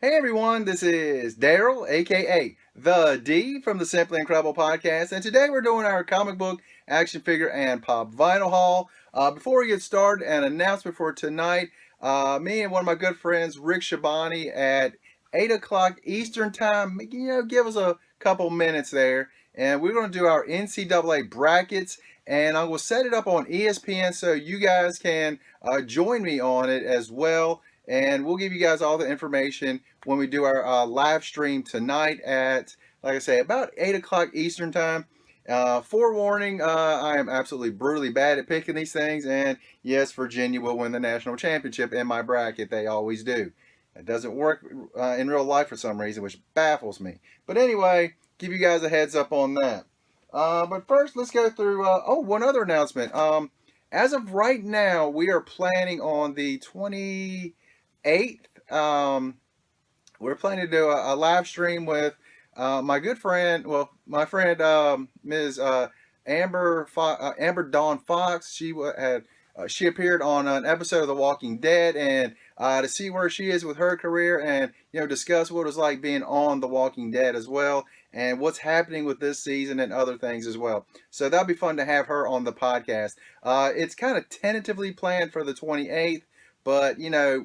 Hey everyone, this is Daryl, aka The D from the Simply Incredible podcast, and today we're doing our comic book, action figure, and pop vinyl haul. Before we get started, an announcement for tonight. Me and one of my good friends, Rick Shabani, at 8 o'clock Eastern Time, give us a couple minutes there, and we're going to do our NCAA brackets, and I will set it up on ESPN so you guys can join me on it as well, and we'll give you guys all the information when we do our live stream tonight at, like I say, about 8 o'clock Eastern Time. Forewarning, I am absolutely brutally bad at picking these things, and yes, Virginia will win the national championship in my bracket. They always do. It doesn't work in real life for some reason, which baffles me. But anyway, give you guys a heads up on that. But first, let's go through. One other announcement. As of right now, we are planning on the 28th. We're planning to do a live stream with my good friend, my friend Ms. Amber Dawn Fox. She appeared on an episode of The Walking Dead, and to see where she is with her career, and discuss what it was like being on The Walking Dead as well, and what's happening with this season and other things as well. So that'll be fun to have her on the podcast. It's kind of tentatively planned for the 28th. But,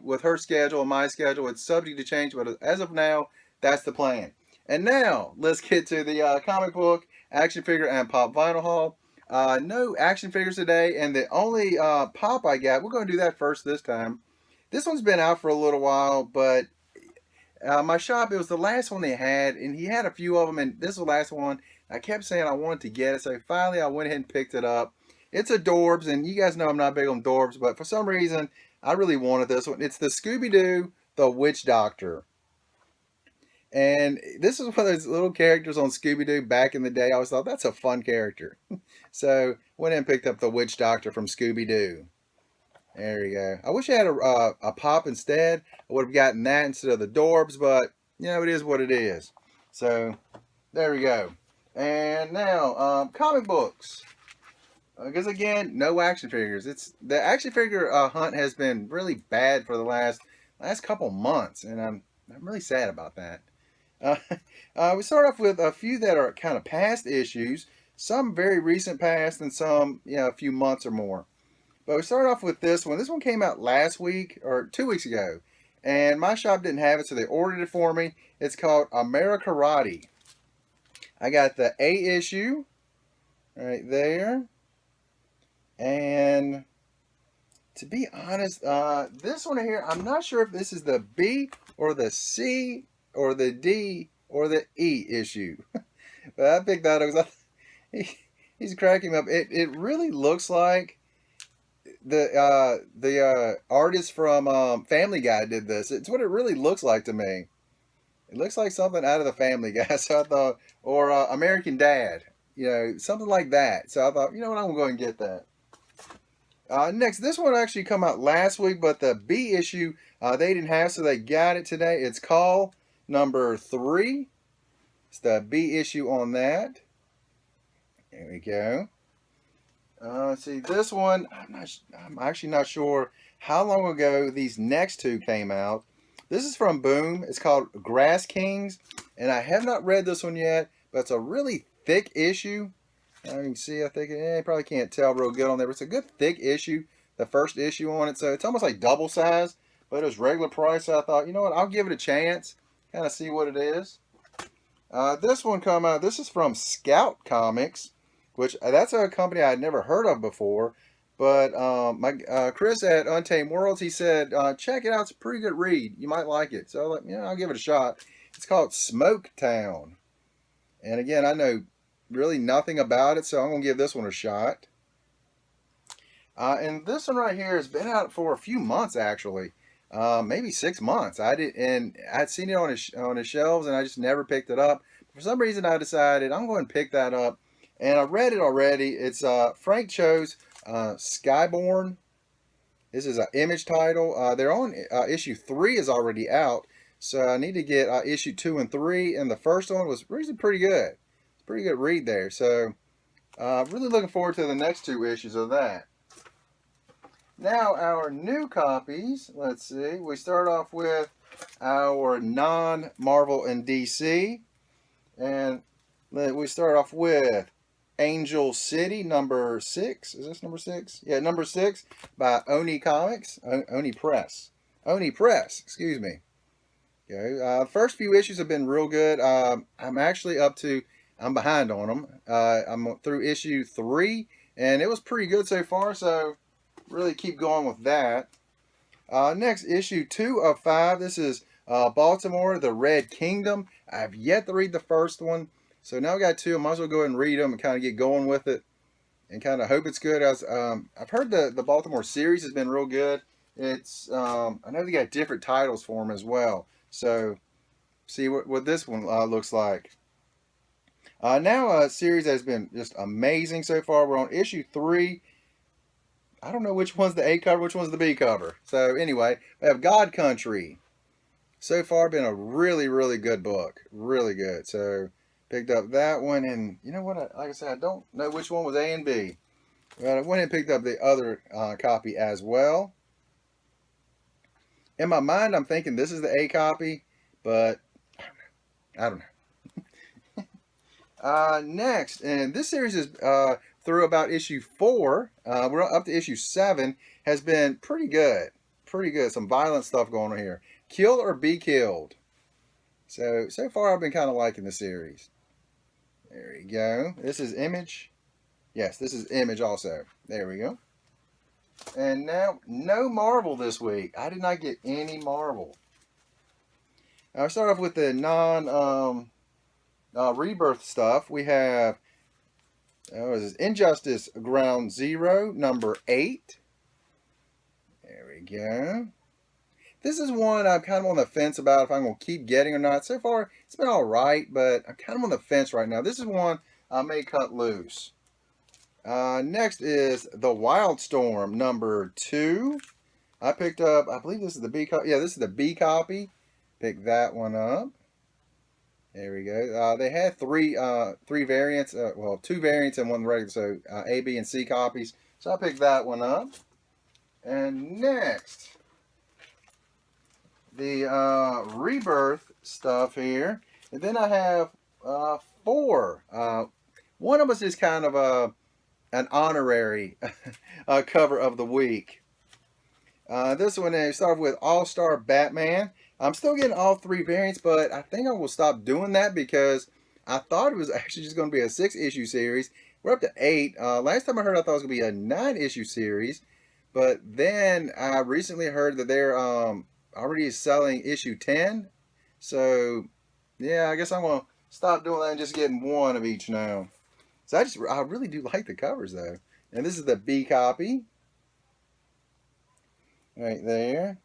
with her schedule and my schedule, it's subject to change. But as of now, that's the plan. And now, let's get to the comic book, action figure, and pop vinyl haul. No action figures today. And the only pop I got, we're going to do that first this time. This one's been out for a little while, but my shop, it was the last one they had. And he had a few of them, and this is the last one. I kept saying I wanted to get it. So finally, I went ahead and picked it up. It's a Dorbs, and you guys know I'm not big on Dorbs, but for some reason, I really wanted this one. It's the Scooby-Doo, the Witch Doctor. And this is one of those little characters on Scooby-Doo back in the day. I always thought, that's a fun character. So, went in and picked up the Witch Doctor from Scooby-Doo. There you go. I wish I had a pop instead. I would have gotten that instead of the Dorbs, but, it is what it is. So, there we go. And now, comic books. Because again, no action figures. The action figure hunt has been really bad for the last couple months, and I'm really sad about that. We start off with a few that are kind of past issues, some very recent past, and some a few months or more. But we start off with this one. This one came out last week or 2 weeks ago, and my shop didn't have it, so they ordered it for me. It's called Americarati. I got the A issue right there. And to be honest, this one here, I'm not sure if this is the B or the C or the D or the E issue. But I picked that up because he's cracking me up. It really looks like the artist from Family Guy did this. It's what it really looks like to me. It looks like something out of the Family Guy. So I thought, or American Dad, something like that. So I thought, you know what, I'm going to go and get that. Next, this one actually come out last week, but the B issue they didn't have, so they got it today. It's Call number 3. It's the B issue on that. There we go. See, this one, I'm actually not sure how long ago these next two came out. This is from Boom. It's called Grass Kings, and I have not read this one yet, but it's a really thick issue. You can see, I think, you probably can't tell real good on there, but it's a good thick issue, the first issue on it. So it's almost like double size, but it was regular price. So I thought, you know what, I'll give it a chance, kind of see what it is. This one come out, this is from Scout Comics, which that's a company I had never heard of before. But my Chris at Untamed Worlds, he said, check it out, it's a pretty good read. You might like it. So I'll give it a shot. It's called Smoke Town. And again, I know really nothing about it, so I'm going to give this one a shot. And this one right here has been out for a few months, actually. Maybe 6 months. I'd seen it on his shelves, and I just never picked it up. For some reason, I decided I'm going to pick that up. And I read it already. It's Frank Cho's Skyborn. This is an Image title. They're on issue 3 is already out. So I need to get issue 2 and 3. And the first one was really pretty good. Pretty good read there. So really looking forward to the next 2 issues of that. Now our new copies, let's see, we start off with our non-Marvel and DC. And we start off with Angel City, number 6. Is this number 6? Yeah, number 6 by Oni Comics. Oni Press. Oni Press, excuse me. Okay, first few issues have been real good. I'm actually I'm behind on them. I'm through issue 3, and it was pretty good so far, so really keep going with that. Next, issue 2 of 5. This is Baltimore, the Red Kingdom. I've yet to read the first one, so now I got 2. I might as well go ahead and read them and kind of get going with it and kind of hope it's good. I've heard the Baltimore series has been real good. It's I know they got different titles for them as well. So see what this one looks like. Now a series has been just amazing so far. We're on issue 3. I don't know which one's the A cover, which one's the B cover. So anyway, we have God Country. So far, been a really, really good book. Really good. So picked up that one, and you know what? Like I said, I don't know which one was A and B. But I went and picked up the other copy as well. In my mind, I'm thinking this is the A copy, but I don't know. Next, and this series is through about issue 4. We're up to issue 7. Has been pretty good. Pretty good. Some violent stuff going on here. Kill or Be Killed. So far I've been kind of liking the series. There we go. This is Image. Yes, this is Image also. There we go. And now, no Marvel this week. I did not get any Marvel. I'll start off with the non-Rebirth stuff. We have this is Injustice Ground Zero, number 8. There we go. This is one I'm kind of on the fence about if I'm going to keep getting or not. So far, it's been all right, but I'm kind of on the fence right now. This is one I may cut loose. Next is The Wildstorm, number 2. I picked up, I believe this is the B copy. Yeah, this is the B copy. Picked that one up. There we go. They had three variants. Well, 2 variants and 1 regular. So A, B, and C copies. So I picked that one up. And next, the Rebirth stuff here. And then I have 4. One of us is kind of an honorary cover of the week. This one, I start with All-Star Batman. I'm still getting all 3 variants, but I think I will stop doing that because I thought it was actually just going to be a 6-issue series. We're up to 8. Last time I heard, I thought it was going to be a 9-issue series. But then I recently heard that they're already selling issue 10. So, yeah, I guess I'm going to stop doing that and just getting 1 of each now. So I really do like the covers, though. And this is the B copy. Right there.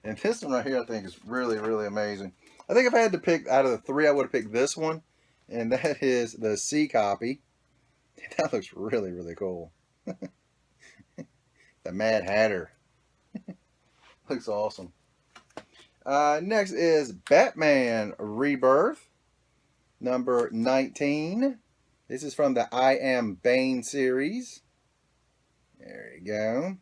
And this one right here I think is really, really amazing. I think if I had to pick out of the 3, I would have picked this one. And that is the C copy. That looks really, really cool. The Mad Hatter. Looks awesome. Next is Batman Rebirth, number 19. This is from the I Am Bane series. There you go.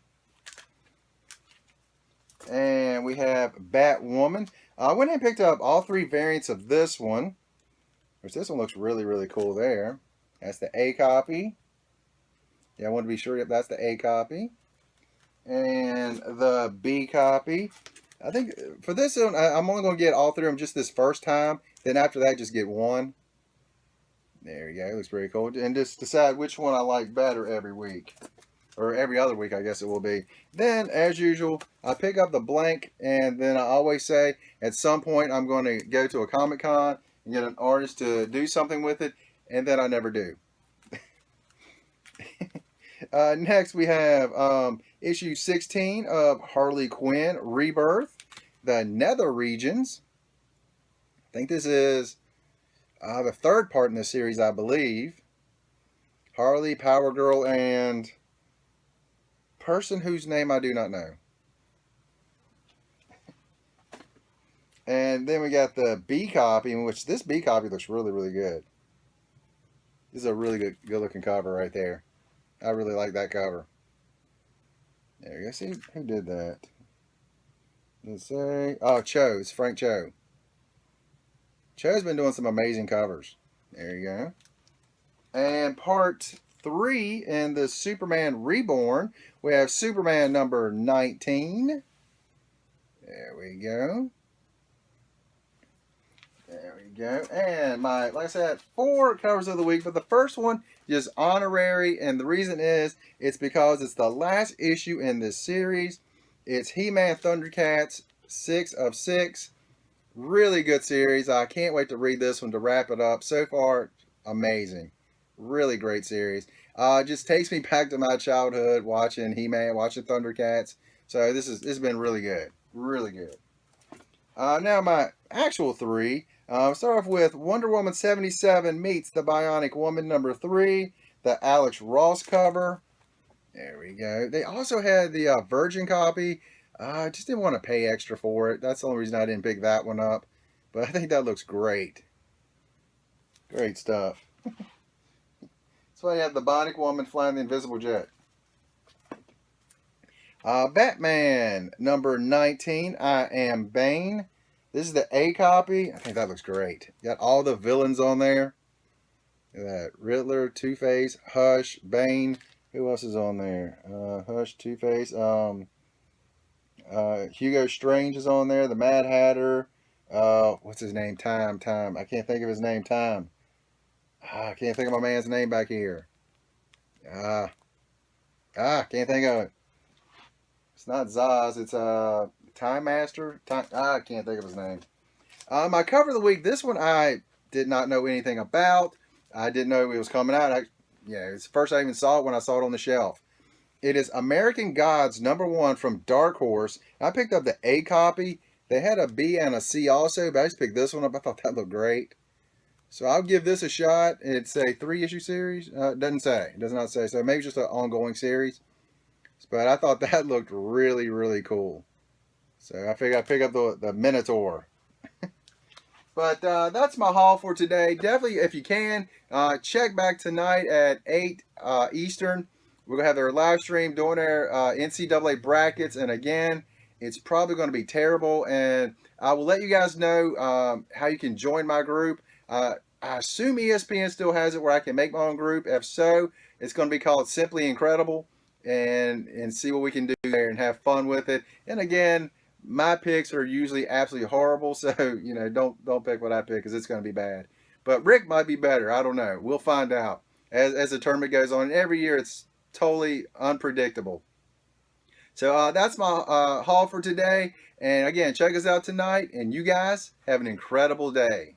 And we have Batwoman. I went and picked up all 3 variants of this one. Which this one looks really, really cool there. That's the A copy. Yeah, I want to be sure that's the A copy. And the B copy. I think for this one, I'm only going to get all 3 of them just this first time. Then after that, just get 1. There you go. It looks pretty cool. And just decide which one I like better every week. Or every other week, I guess it will be. Then, as usual, I pick up the blank. And then I always say, at some point, I'm going to go to a Comic-Con and get an artist to do something with it. And then I never do. Next, we have issue 16 of Harley Quinn Rebirth, the Nether Regions. I think this is the 3rd part in the series, I believe. Harley, Power Girl, and person whose name I do not know. And then we got the B copy, in which this B copy looks really, really good. This is a really good looking cover right there. I really like that cover. There you go. See who did that. Let's say, oh, Cho's, Frank Cho. Cho's been doing some amazing covers. There you go. And part 3 in the Superman Reborn, we have Superman number 19. There we go. There we go. And like I said, 4 covers of the week. But the first one is honorary. And the reason is, it's because it's the last issue in this series. It's He-Man Thundercats 6 of 6. Really good series. I can't wait to read this one to wrap it up. So far, amazing. Really great series. Just takes me back to my childhood watching He-Man, watching Thundercats. So this has been really good. Really good. Now my actual 3. Start off with Wonder Woman 77 meets the Bionic Woman number 3, the Alex Ross cover. There we go. They also had the Virgin copy. I just didn't want to pay extra for it. That's the only reason I didn't pick that one up. But I think that looks great. Great stuff. That's why you have the Bionic Woman flying the invisible jet. Batman number 19, I Am Bane. This is the A copy. I think that looks great. Got all the villains on there. Look at that. Riddler, Two-Face, Hush, Bane. Who else is on there? Hush, Two-Face. Hugo Strange is on there. The Mad Hatter. What's his name? Time. I can't think of his name. Time. I can't think of my man's name back here. Can't think of it. It's not Zaz. It's Time Master. I can't think of his name. My cover of the week. This one I did not know anything about. I didn't know it was coming out. It's the first I even saw it when I saw it on the shelf. It is American Gods number 1 from Dark Horse. I picked up the A copy. They had a B and a C also, but I just picked this one up. I thought that looked great. So I'll give this a shot. It's a 3-issue series. It doesn't say. It does not say. So maybe just an ongoing series. But I thought that looked really, really cool. So I figured I'd pick up the Minotaur. But that's my haul for today. Definitely, if you can, check back tonight at 8 Eastern. We're going to have their live stream doing their NCAA brackets. And again, it's probably going to be terrible. And I will let you guys know how you can join my group. I assume ESPN still has it where I can make my own group. If so, it's going to be called Simply Incredible. And see what we can do there and have fun with it. And again, my picks are usually absolutely horrible. So, don't pick what I pick because it's going to be bad. But Rick might be better. I don't know. We'll find out as the tournament goes on. And every year it's totally unpredictable. So that's my haul for today. And again, check us out tonight. And you guys have an incredible day.